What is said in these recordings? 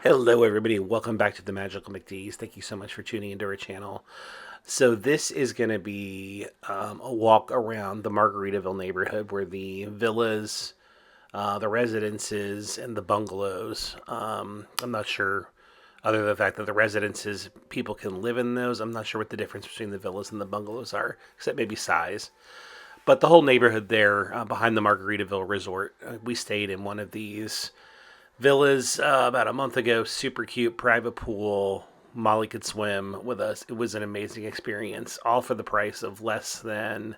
Hello everybody, welcome back to the Magical McDee's. Thank you so much for tuning into our channel. So this is going to be a walk around the Margaritaville neighborhood where the villas, the residences, and the bungalows. I'm not sure, other than the fact that the residences, people can live in those. I'm not sure what the difference between the villas and the bungalows are, except maybe size. But the whole neighborhood there behind the Margaritaville Resort, we stayed in one of these villas about a month ago. Super cute, private pool. Molly could swim with us. It was an amazing experience, all for the price of less than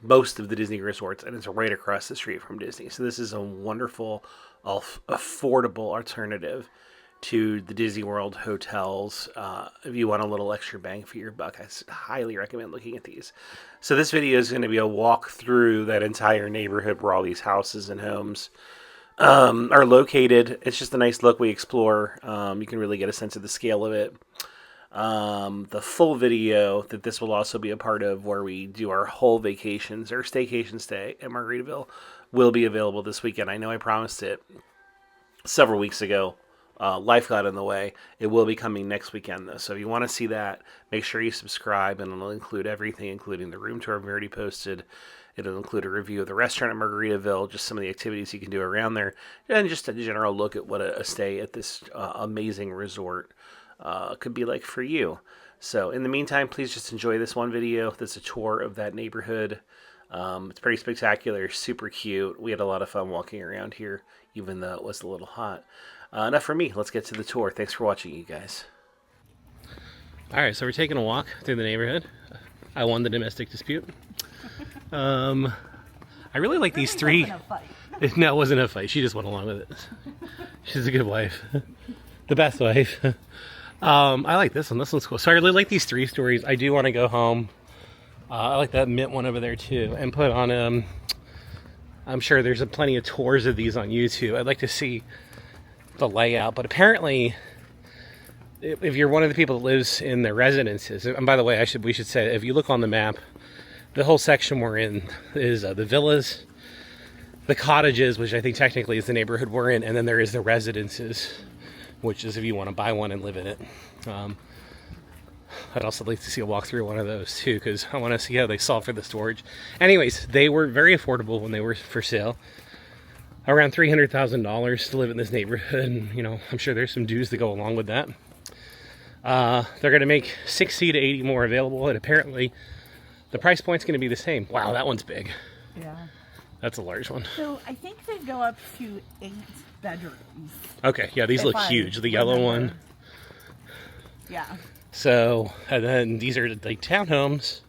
most of the Disney resorts, and it's right across the street from Disney. So this is a wonderful, affordable alternative to the Disney World hotels. If you want a little extra bang for your buck, I highly recommend looking at these. So this video is going to be a walk through that entire neighborhood where all these houses and homes are located. It's just a nice look we explore. You can really get a sense of the scale of it. The full video that this will also be a part of, where we do our whole vacations or staycation stay at Margaritaville, will be available this weekend. I know I promised it several weeks ago. Life got in the way. It will be coming next weekend, though. So if you want to see that, make sure you subscribe, and it'll include everything, including the room tour I've already posted. It'll include a review of the restaurant at Margaritaville, just some of the activities you can do around there, and just a general look at what a stay at this amazing resort could be like for you. So in the meantime, please just enjoy this one video. That's a tour of that neighborhood. It's pretty spectacular, super cute. We had a lot of fun walking around here, even though it was a little hot. Enough for me. Let's get to the tour. Thanks for watching, you guys. All right, so we're taking a walk through the neighborhood. I won the domestic dispute. I really like these three. No, it wasn't a fight. She just went along with it. She's a good wife. The best wife. I like this one. This one's cool. So I really like these 3 stories. I do want to go home. I like that mint one over there too. And put on, I'm sure there's plenty of tours of these on YouTube. I'd like to see the layout. But apparently, if you're one of the people that lives in the residences, and by the way, we should say, if you look on the map, the whole section we're in is the villas, the cottages, which I think technically is the neighborhood we're in, and then there is the residences, which is if you want to buy one and live in it. I'd also like to see a walk through one of those too, because I want to see how they solve for the storage. Anyways, they were very affordable when they were for sale. Around $300,000 to live in this neighborhood, and I'm sure there's some dues that go along with that. They're going to make 60 to 80 more available, and apparently the price point's going to be the same. Wow, that one's big. Yeah. That's a large one. So I think they go up to 8 bedrooms. Okay, yeah, these look huge. The yellow one. Yeah. So, and then these are like townhomes.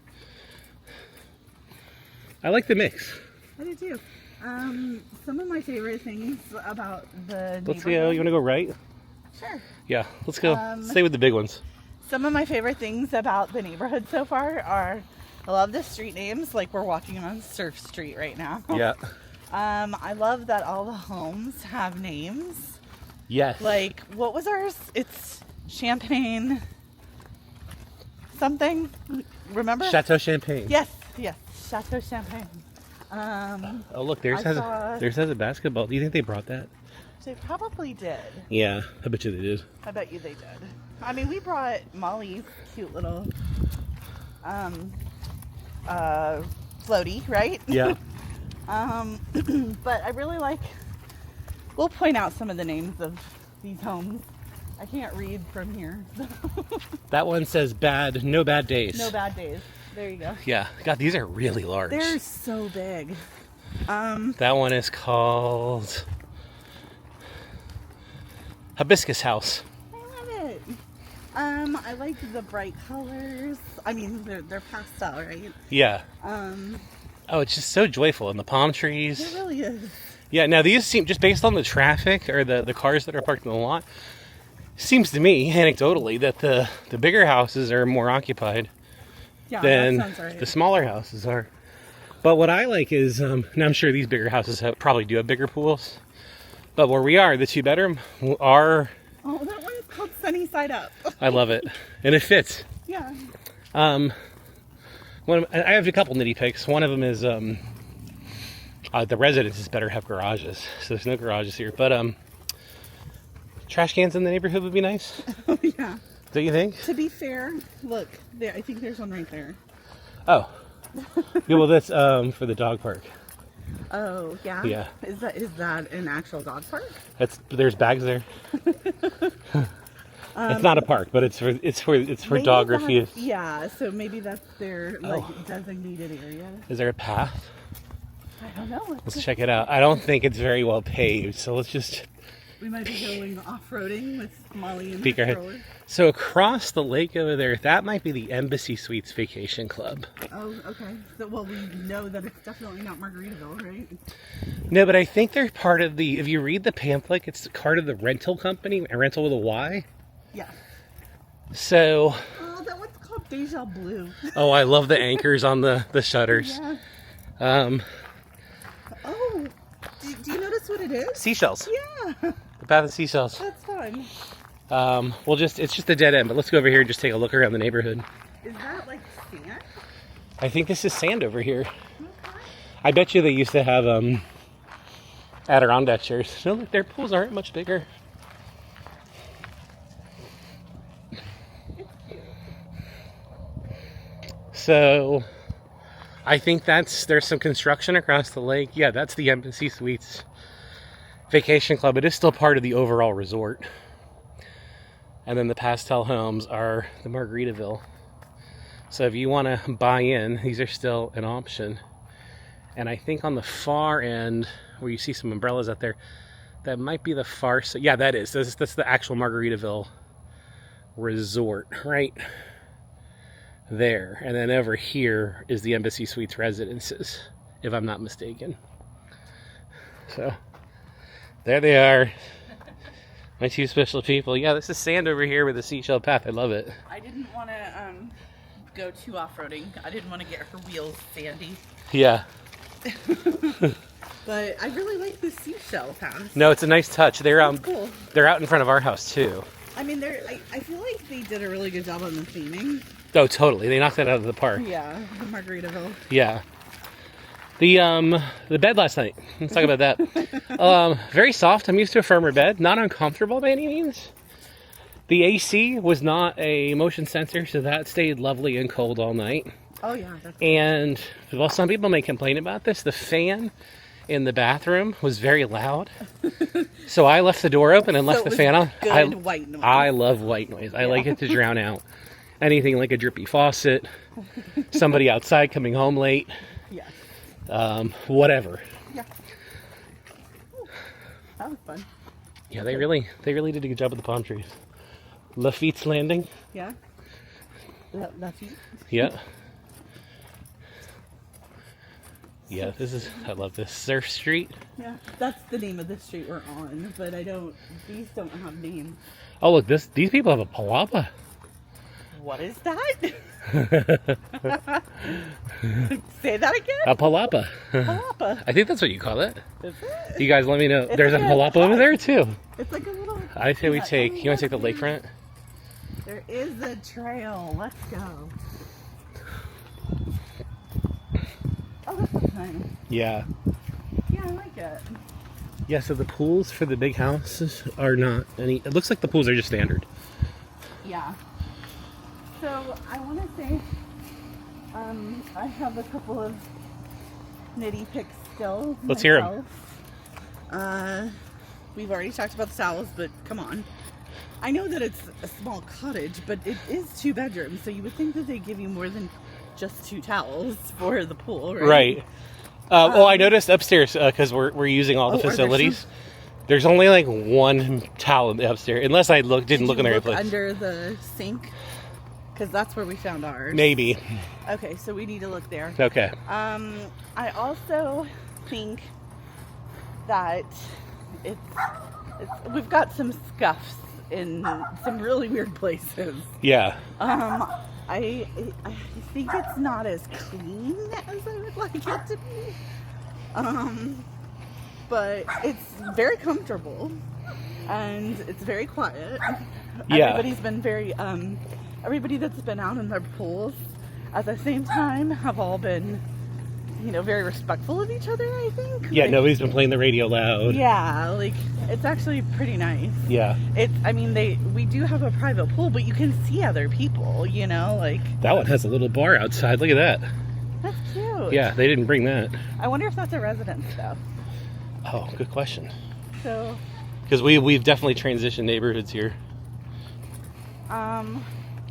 I like the mix. I do too. Some of my favorite things about the Let's see, you want to go right? Sure. Yeah, let's go. Stay with the big ones. Some of my favorite things about the neighborhood so far are, I love the street names, like we're walking on Surf Street right now. Yeah. I love that all the homes have names. Yes. Like, what was ours? It's Champagne something. Remember? Chateau Champagne. Yes, Chateau Champagne. Oh, look, theirs has a basketball. Do you think they brought that? They probably did. Yeah, I bet you they did. I bet you they did. I mean, we brought Molly's cute little floaty, right? Yeah. But I really like, we'll point out some of the names of these homes. I can't read from here. That one says no bad days. No bad days. There you go. Yeah. God, these are really large. They're so big. That one is called Hibiscus House. I love it. I like the bright colors. I mean, they're pastel, right? Yeah. Oh, it's just so joyful, and the palm trees. It really is. Yeah. Now these seem, just based on the traffic or the cars that are parked in the lot, seems to me anecdotally that the bigger houses are more occupied than the smaller houses are. But what I like is, and I'm sure these bigger houses probably do have bigger pools, but where we are, the 2-bedroom are. Oh, that one's called Sunny Side Up. I love it, and it fits. Yeah. I have a couple nitty picks. One of them is the residences better have garages, so there's no garages here. But Trash cans in the neighborhood would be nice. Oh, yeah. Don't you think? To be fair, look, there. I think there's one right there. Oh. Yeah, well, that's for the dog park. Oh, yeah? Yeah. Is that an actual dog park? There's bags there. It's not a park, but it's for Maybe dog that's- refuse. Yeah, so maybe that's their like Oh. designated area. Is there a path? I don't know. Let's check it out. I don't think it's very well paved, so let's just We might be going off-roading with Molly and peek her our head. stroller. So across the lake over there, that might be the Embassy Suites Vacation Club. Oh, okay. So, well, we know that it's definitely not Margaritaville, right? No, but I think they're part of the. If you read the pamphlet, it's part of the rental company, a rental with a Y. Yeah. So, Oh, that one's called Deja Blue. oh, I love the anchors on the shutters. Yeah. Um, Oh, do you notice what it is? seashells. Yeah, The path of seashells. that's fun. It's just a dead end, but let's go over here and just take a look around the neighborhood. Is that like sand? I think this is sand over here. I bet you they used to have Adirondack chairs. No, look, their pools aren't much bigger. So, I think there's some construction across the lake. Yeah, that's the Embassy Suites Vacation Club. It is still part of the overall resort. And then the pastel homes are the Margaritaville. So if you want to buy in, these are still an option. And I think on the far end, where you see some umbrellas out there, that might be the far side. Yeah, that is. That's the actual Margaritaville resort, right there. And then over here is the Embassy Suites Residences, if I'm not mistaken. So, there they are. My two special people. Yeah, this is sand over here with a seashell path. I love it. I didn't want to go too off-roading. I didn't want to get her wheels sandy. Yeah. But I really like the seashell path. No, it's a nice touch. It's cool. They're out in front of our house too. I mean, I feel like they did a really good job on the theming. Oh, totally. They knocked that out of the park. Yeah, the Margaritaville. Yeah. The bed last night. Let's talk about that. Very soft. I'm used to a firmer bed. Not uncomfortable by any means. The AC was not a motion sensor, so that stayed lovely and cold all night. Oh yeah. And while some people may complain about this, the fan in the bathroom was very loud. So I left the door open and left the fan on. Good white noise. I love white noise. I like it to drown out anything like a drippy faucet, somebody outside coming home late, Yeah. whatever. Yeah. Ooh, that was fun. Yeah, they really did a good job with the palm trees. Lafitte's Landing. Yeah. That's you. Yeah. Yeah, I love this. Surf Street. Yeah. That's the name of the street we're on, but these don't have names. Oh, look, these people have a palapa. What is that? Say that again? A palapa. Palapa. I think that's what you call it. Is it? You guys let me know. It's There's a like a palapa over hut. there too. It's like a little... I say we Yeah, take, you want to take the lakefront? There is a trail. Let's go. Oh, that looks nice. Yeah. Yeah, I like it. Yeah, so the pools for the big houses are not any, it looks like the pools are just standard. Yeah. So I want to say, I have a couple of nitty picks still. Let's hear 'em. myself. We've already talked about the towels, but come on. I know that it's a small cottage, but it is 2 bedrooms, so you would think that they give you more than just 2 towels for the pool, right? Right. Well, I noticed upstairs, because we're using all the are there facilities. There's only like 1 towel in the upstairs, unless I didn't look in the right place. Under the sink, because that's where we found ours. Maybe. Okay, so we need to look there. Okay. I also think that we've got some scuffs in some really weird places. Yeah. I think it's not as clean as I would like it to be. But it's very comfortable and it's very quiet. Yeah. Everybody's been very everybody that's been out in their pools at the same time have all been very respectful of each other, I think. Yeah, Like, nobody's been playing the radio loud. yeah, like, it's actually pretty nice. Yeah. We do have a private pool, but you can see other people, like. That one has a little bar outside. Look at that. That's cute. Yeah, they didn't bring that. I wonder if that's a residence, though. Oh, good question. So. Because we've definitely transitioned neighborhoods here.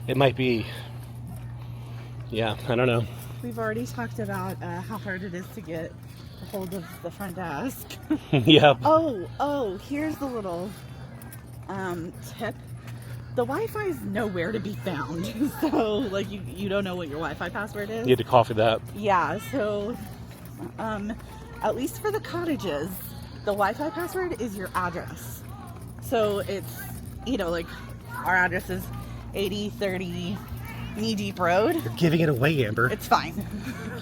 It might be. Yeah, I don't know. We've already talked about how hard it is to get a hold of the front desk. Yep. Oh, here's the little tip. The Wi-Fi is nowhere to be found. So, like, you don't know what your Wi-Fi password is. You had to call for that. Yeah, so at least for the cottages, the Wi-Fi password is your address. So it's, like, our address is 8030 Knee Deep Road. You're giving it away, Amber. It's fine.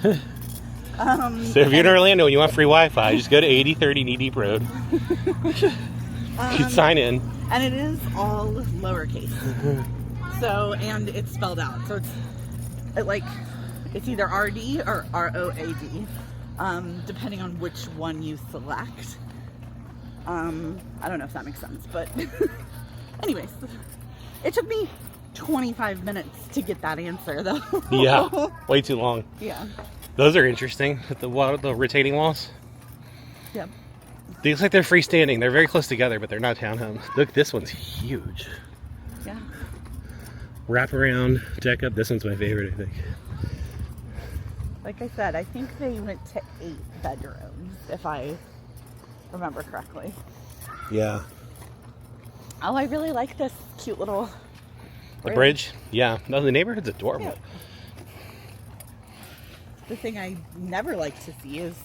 So if you're in Orlando and you want free Wi-Fi, just go to 8030 Knee Deep Road. You can sign in. And it is all lowercase. So, and it's spelled out. So it's either RD or ROAD, depending on which one you select. I don't know if that makes sense, but anyways, it took me 25 minutes to get that answer, though. Yeah, way too long. Yeah. Those are interesting. The rotating walls. Yep. They look like they're freestanding. They're very close together, but they're not townhomes. Look, this one's huge. Yeah. Wrap around, deck up. This one's my favorite, I think. Like I said, I think they went to 8 bedrooms, if I remember correctly. Yeah. Oh, I really like this cute little bridge. Yeah. No, the neighborhood's adorable. Yeah. The thing I never like to see is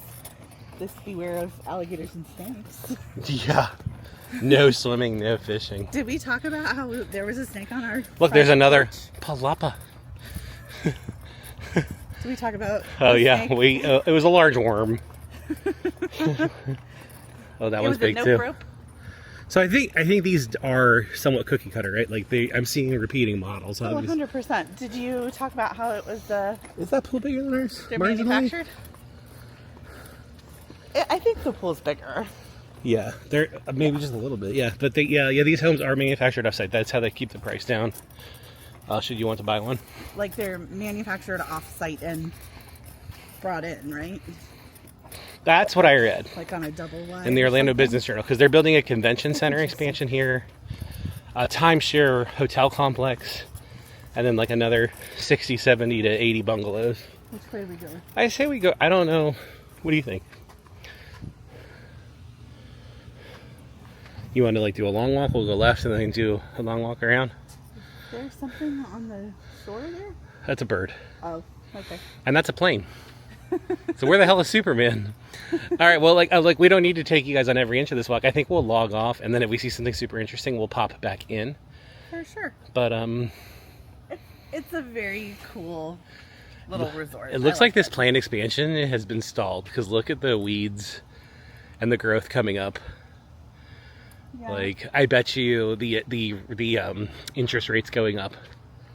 this beware of alligators and snakes. Yeah. No swimming, no fishing. Did we talk about how there was a snake on our Look, there's another porch? palapa. Did we talk about Oh the yeah, snake? it was a large worm. Oh, that one's Was big it too. rope? So I think these are somewhat cookie cutter, right? Like I'm seeing repeating models. Oh, Obviously. 100%. Did you talk about how it was Is that pool bigger than ours? they're Marginally? manufactured? I think the pool's bigger. Yeah, they're maybe just a little bit. Yeah, but these homes are manufactured offsite. That's how they keep the price down. Should you want to buy one? Like they're manufactured off-site and brought in, right? That's what I read Like on a double wide. in the or Orlando something? Business Journal, because they're building a convention center expansion here, a timeshare hotel complex, and then like another 60, 70 to 80 bungalows. Which way are we going? I say we go. I don't know. What do you think? You want to like do a long walk? We'll go left and then do a long walk around. There's something on the shore there? That's a bird. Oh, okay. And that's a plane. So where the hell is Superman? All right, well, like we don't need to take you guys on every inch of this walk. I think we'll log off, and then if we see something super interesting, we'll pop back in. For sure. But It's a very cool little resort. it looks like this planned expansion has been stalled because look at the weeds and the growth coming up. Yeah. Like I bet you the interest rates going up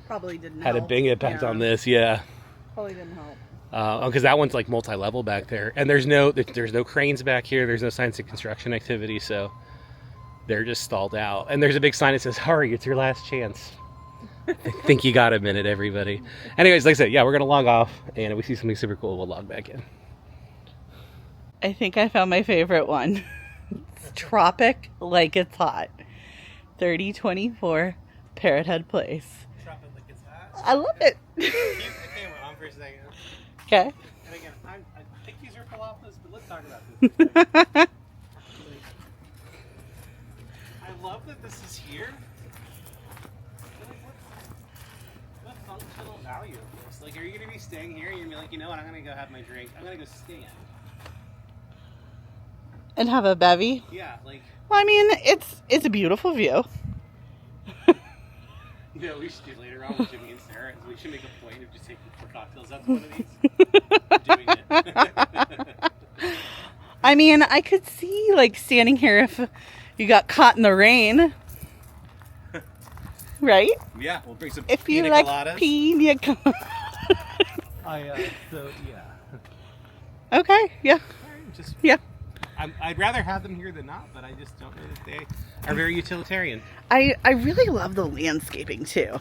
Probably didn't had a help. big impact Yeah. on this. Yeah. Probably didn't help. Because that one's like multi-level back there, and there's no cranes back here. There's no signs of construction activity, so they're just stalled out. And there's a big sign that says, "Hurry, it's your last chance." I think you got a minute, everybody. Anyways, like I said, yeah, we're gonna log off, and if we see something super cool, we'll log back in. I think I found my favorite one. It's Tropic Like It's Hot. 3024 Parrot Head Place. Tropic like it's hot. I love it. Keep the camera on for a second. Okay. And again, I think these are palapas, but let's talk about this. I love that this is here. What functional value of this? Like, are you going to be staying here and you're going to be like, you know what, I'm going to go have my drink. I'm going to go stand. And have a bevy. Yeah, like, Well, I mean, it's a beautiful view. you know, we should do later on with Jimmy and Sarah. We should make a point of just taking 4 cocktails out to one of these. Doing it. I mean, I could see like standing here if you got caught in the rain. Right? Yeah, we'll bring some If you pina like coladas. pina coladas. So yeah. Okay. Yeah. Just Yeah. I'd rather have them here than not, but I just don't know that they are very utilitarian. I really love the landscaping too.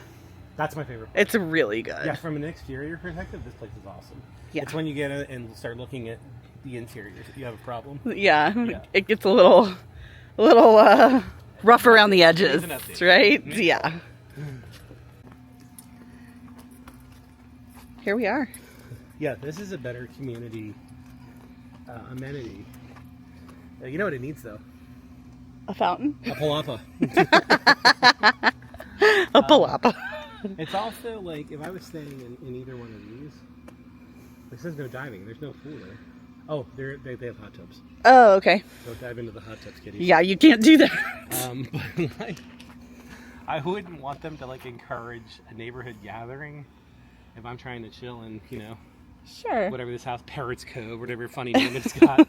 That's my favorite part. It's really good. Yeah, from an exterior perspective, this place is awesome. Yeah. It's when you get it and start looking at the interior that you have a problem. Yeah. It gets a little rough around the edges, right? Mm-hmm. Yeah. Here we are. Yeah, this is a better community amenity. You know what it needs, though? A fountain? A palapa. A palapa. It's also like, if I was staying in either one of these, this says no diving. There's no pool there. Oh, they have hot tubs. Oh, okay. Don't dive into the hot tubs, kiddies. Yeah, you can't do that. But like, I wouldn't want them to like encourage a neighborhood gathering if I'm trying to chill in, you know, Sure. whatever this house, Parrots Cove, whatever funny name it's got.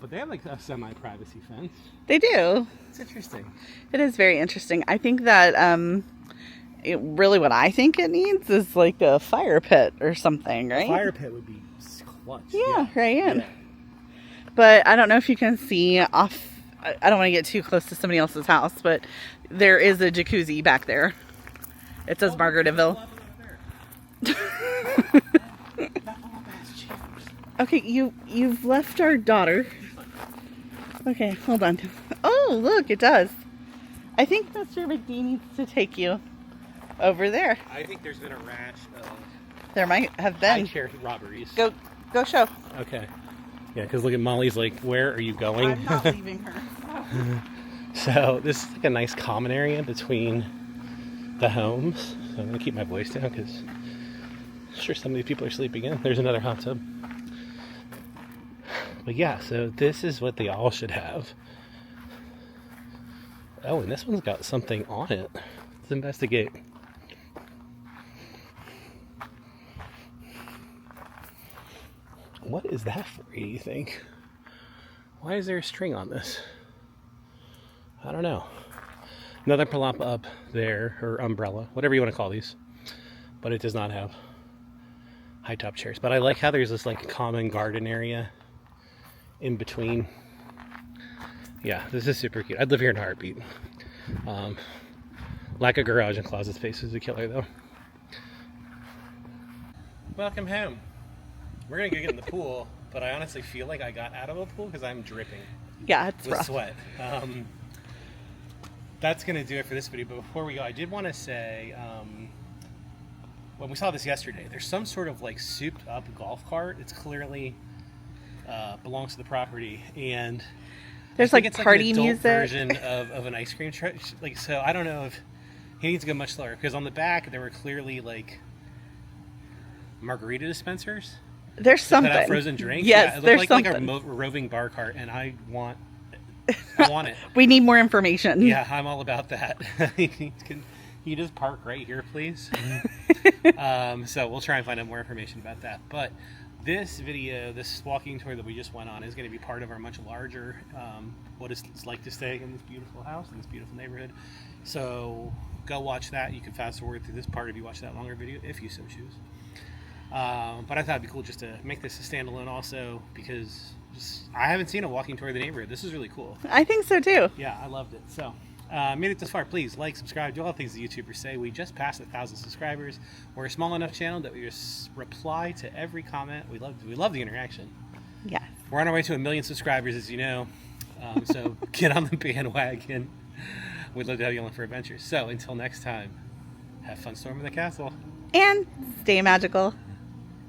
But they have like a semi-privacy fence. They do. It's interesting. It is very interesting. I think that really what I think it needs is like a fire pit or something, right? A fire pit would be clutch. Yeah, right in. Yeah. But I don't know if you can see off. I don't want to get too close to somebody else's house, but there is a jacuzzi back there. It says Margaritaville. Okay, you've left our daughter. Okay, hold on. Oh, look, it does. I think Mr. McD needs to take you over there. I think there's been a rash of There might have been. high-chair robberies. Go show. Okay. Yeah, because look at Molly's like, where are you going? I'm not leaving her. So this is like a nice common area between the homes. So I'm going to keep my voice down because I'm sure some of these people are sleeping in. There's another hot tub. But yeah, so this is what they all should have. Oh, and this one's got something on it. Let's investigate. What is that for, do you think? Why is there a string on this? I don't know. Another palapa up there, or umbrella, whatever you want to call these. But it does not have high top chairs. But I like how there's this like common garden area in between. Yeah, this is super cute. I'd live here in a heartbeat. Lack of garage and closet space is a killer though. Welcome home. We're gonna go get in the pool, but I honestly feel like I got out of a pool because I'm dripping Yeah, it's with rough. sweat. That's gonna do it for this video. But before we go, I did want to say, when we saw this yesterday, there's some sort of like souped up golf cart. It's clearly belongs to the property, and There's I think like it's party like an adult music. version of an ice cream truck. Like, so I don't know if he needs to go much slower because on the back there were clearly like margarita dispensers. There's Put something. out frozen drinks. Yes, Yeah, it there's looked like something. a roving bar cart, and I want it. We need more information. Yeah, I'm all about that. Can you just park right here, please? So we'll try and find out more information about that. But this video, this walking tour that we just went on, is going to be part of our much larger what it's like to stay in this beautiful house in this beautiful neighborhood. So go watch that. You can fast forward through this part if you watch that longer video, if you so choose. But I thought it'd be cool just to make this a standalone also because I haven't seen a walking tour of the neighborhood. This is really cool. I think so too. Yeah, I loved it. So, made it this far. Please like, subscribe, do all the things the YouTubers say. We just passed 1,000 subscribers. We're a small enough channel that we just reply to every comment. We love the interaction. Yes. We're on our way to 1 million subscribers, as you know. So get on the bandwagon. We'd love to have you on for adventures. So until next time, have fun storming the castle. And stay magical.